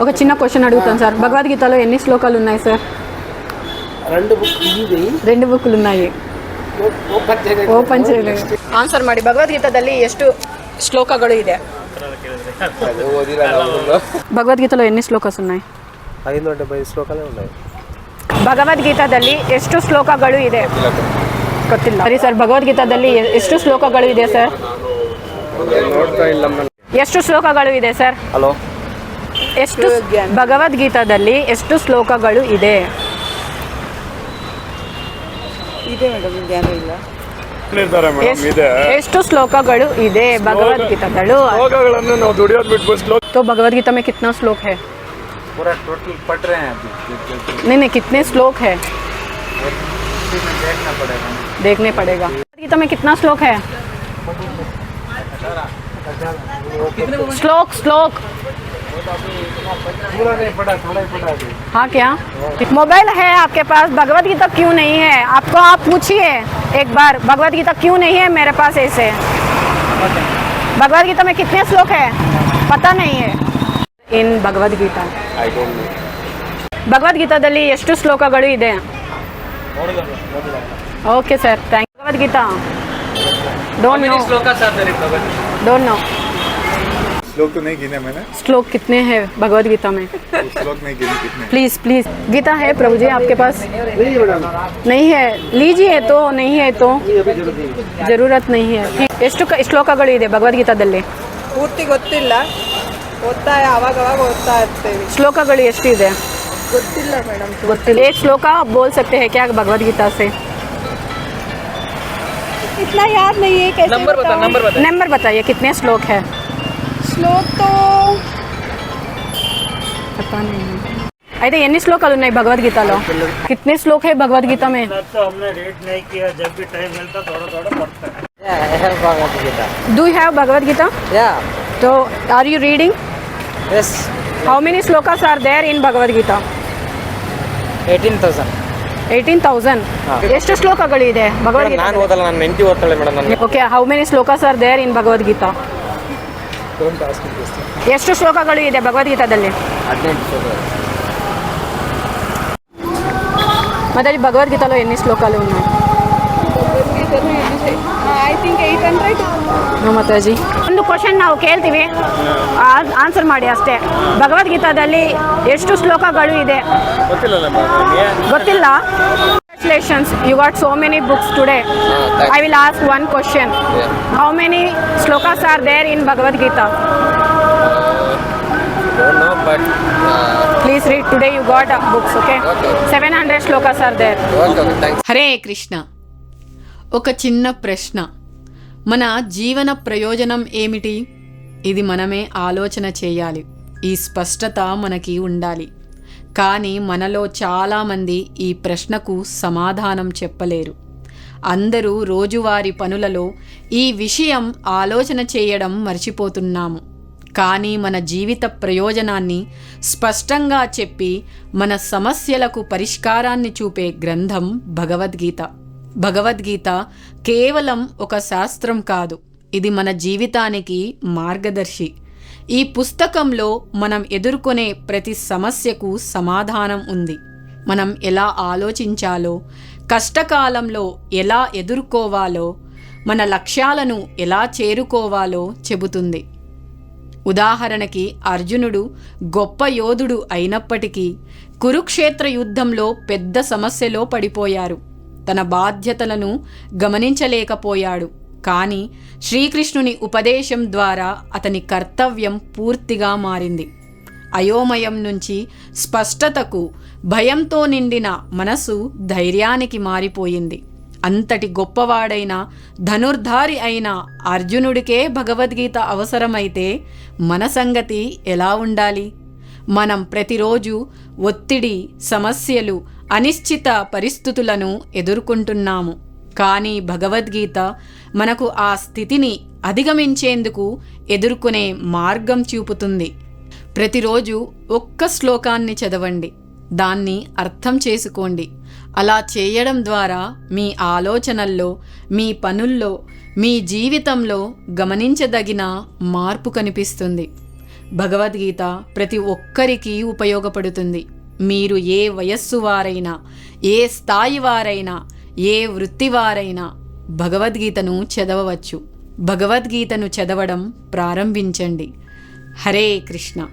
ఒక చిన్న క్వశ్చన్ అడుగుతాను సార్. భగవద్గీతలో ఎన్ని శ్లోకాలు ఉన్నాయి సార్? రెండు ಬುಕ್ಗಳು ఉన్నాయి. ಓಪನ್ చేయలేదు. ಆನ್ಸರ್ ಮಾಡಿ. ಭಗವದ್ಗೀತಾದಲ್ಲಿ ಎಷ್ಟು ಶ್ಲೋಕಗಳು ಇದೆ? ಭಗವದ್ಗೀತೆలో ఎన్ని శ్లోకాస్ ఉన్నాయి? 570 ಶ್ಲೋಕಗಳು ఉన్నాయి. ಭಗವದ್ಗೀತಾದಲ್ಲಿ ಎಷ್ಟು ಶ್ಲೋಕಗಳು ಇದೆ? ಗೊತ್ತಿಲ್ಲ. ಸರಿ ಸರ್, ಭಗವದ್ಗೀತಾದಲ್ಲಿ ಎಷ್ಟು ಶ್ಲೋಕಗಳು ಇದೆ ಸರ್? ಎಷ್ಟು ಶ್ಲೋಕಗಳು ಇದೆ ಸರ್? ಹಲೋ, ಎಷ್ಟು ಭಗವದ್ಗೀತಾದಲ್ಲಿ ಎಷ್ಟು ಶ್ಲೋಕಗಳು ಇದೆ? ಎಷ್ಟು ಶ್ಲೋಕಗಳು ಇದೆ ಭಗವದ್ಗೀತಾದಳು? तो भगवद्गीता में कितना श्लोक है? पूरा टोटल पढ़ रहे हैं अभी। नहीं, कितने श्लोक है? देखने पड़ेगा। भगवद्गीता में कितना श्लोक है? श्लोक पूरा नहीं पढ़ा, थोड़ा ही पढ़ा। हाँ, क्या मोबाइल है आपके पास? भगवद्गीता क्यों नहीं है आपको? आप पूछिए एक बार, भगवद्गीता क्यों नहीं है मेरे पास? ऐसे भगवद्गीता में कितने श्लोक है पता नहीं है in Bhagavad Gita? I don't know. ಭಗವದ್ಗೀತಾದಲ್ಲಿ ಎಷ್ಟು ಶ್ಲೋಕಗಳು ಇದೆ? Okay sir, thank you. Bhagavad Gita don't know. श्लोक तो नहीं गिने मैंने. श्लोक कितने हैं भगवद्गीता में? श्लोक नहीं गिने कितने. प्लीज. गीता है प्रभु जी आपके पास? नहीं है, लीजिए. तो नहीं है तो जरूरत नहीं है. ಎಷ್ಟು ಶ್ಲೋಕಗಳು ಇದೆ ಭಗವದ್ಗೀತಾದಲ್ಲಿ? ಪೂರ್ತಿ ಗೊತ್ತಿಲ್ಲ, ಓದ್ತಾ ಅವಾಗ ಓದ್ತಾ ಇರ್ತೀವಿ. ಶ್ಲೋಕಗಳು ಎಷ್ಟಿದೆ? ಗೊತ್ತಿಲ್ಲ ಮೇಡಮ್. ಗೊತ್ತಿಲ್ಲ. एक श्लोक आप बोल सकते हैं क्या भगवद्गीता से? इतना याद नहीं है. कैसे नंबर बताइए, कितने श्लोक है? श्लोक तो पता नहीं है. అయితే ఎన్ని శ్లోకాలు ఉన్నాయి భగవద్గీతలో? कितने श्लोक है भगवद्गीता में? तो हमने रेट नहीं किया, जब भी टाइम मिलता थोड़ा पढ़ते हैं. Do you have Bhagavad Gita? Yeah. So are you reading? Yes. How many slokas are there in Bhagavad Gita? 18,000. 18,000. ಎಷ್ಟು ಶ್ಲೋಕಗಳಿದೆ ಭಗವದ್ಗೀತಾ? ನಾನು ಓದಲ್ಲ, ನನ್ನ ಹೆಂಡತಿ ಓದ್ತಾಳೆ madam. Okay, how many slokas are there in Bhagavad Gita? ಎಷ್ಟು ಶ್ಲೋಕಗಳು ಇದೆ ಭಗವದ್ಗೀತಾದಲ್ಲಿ? 18 ಶ್ಲೋಕಗಳು. మొదటి భగవద్గీతలో ఎన్ని శ్లోకాలు ఉన్నాయి? I think 800. ಮಾತಾಜಿ, ಒಂದು ಕ್ವಶನ್ ನಾವು ಕೇಳ್ತೀವಿ, ಆನ್ಸರ್ ಮಾಡಿ ಅಷ್ಟೇ. ಭಗವದ್ಗೀತಾದಲ್ಲಿ ಎಷ್ಟು ಶ್ಲೋಕಗಳು ಇದೆ? ಗೊತ್ತಿಲ್ಲ. Congratulations, you got so many books today. I will ask one question. How many slokas are there in Bhagavad Gita? Don't know, but Please read. Today you got books, okay? 700 slokas are there. okay, thanks. Hare Krishna. ఒక చిన్న ప్రశ్న. మన జీవన ప్రయోజనం ఏమిటి? ఇది మనమే ఆలోచన చేయాలి. ఈ స్పష్టత మనకి ఉండాలి. కానీ మనలో చాలామంది ఈ ప్రశ్నకు సమాధానం చెప్పలేరు. అందరూ రోజువారీ పనులలో ఈ విషయం ఆలోచన చేయడం మర్చిపోతున్నాము. కానీ మన జీవిత ప్రయోజనాన్ని స్పష్టంగా చెప్పి మన సమస్యలకు పరిష్కారాన్ని చూపే గ్రంథం భగవద్గీత. భగవద్గీత కేవలం ఒక శాస్త్రం కాదు, ఇది మన జీవితానికి మార్గదర్శి. ఈ పుస్తకంలో మనం ఎదుర్కొనే ప్రతి సమస్యకు సమాధానం ఉంది. మనం ఎలా ఆలోచించాలో, కష్టకాలంలో ఎలా ఎదుర్కోవాలో, మన లక్ష్యాలను ఎలా చేరుకోవాలో చెబుతుంది. ఉదాహరణకి, అర్జునుడు గొప్ప యోధుడు అయినప్పటికీ కురుక్షేత్ర యుద్ధంలో పెద్ద సమస్యలో పడిపోయారు. తన బాధ్యతలను గమనించలేకపోయాడు. కానీ శ్రీకృష్ణుని ఉపదేశం ద్వారా అతని కర్తవ్యం పూర్తిగా మారింది. అయోమయం నుంచి స్పష్టతకు, భయంతో నిండిన మనసు ధైర్యానికి మారిపోయింది. అంతటి గొప్పవాడైన, ధనుర్ధారి అయిన అర్జునుడికే భగవద్గీత అవసరమైతే మన సంగతి ఎలా ఉండాలి? మనం ప్రతిరోజు ఒత్తిడి, సమస్యలు, అనిశ్చిత పరిస్థితులను ఎదుర్కొంటున్నాము. కానీ భగవద్గీత మనకు ఆ స్థితిని అధిగమించేందుకు ఎదుర్కొనే మార్గం చూపుతుంది. ప్రతిరోజు ఒక్క శ్లోకాన్ని చదవండి, దాన్ని అర్థం చేసుకోండి. అలా చేయడం ద్వారా మీ ఆలోచనల్లో, మీ పనుల్లో, మీ జీవితంలో గమనించదగిన మార్పు కనిపిస్తుంది. భగవద్గీత ప్రతి ఒక్కరికి ఉపయోగపడుతుంది. మీరు ఏ వయస్సు వారైనా, ఏ స్థాయి వారైనా, ఏ వృత్తి వారైనా భగవద్గీతను చదవవచ్చు. భగవద్గీతను చదవడం ప్రారంభించండి. హరే కృష్ణ.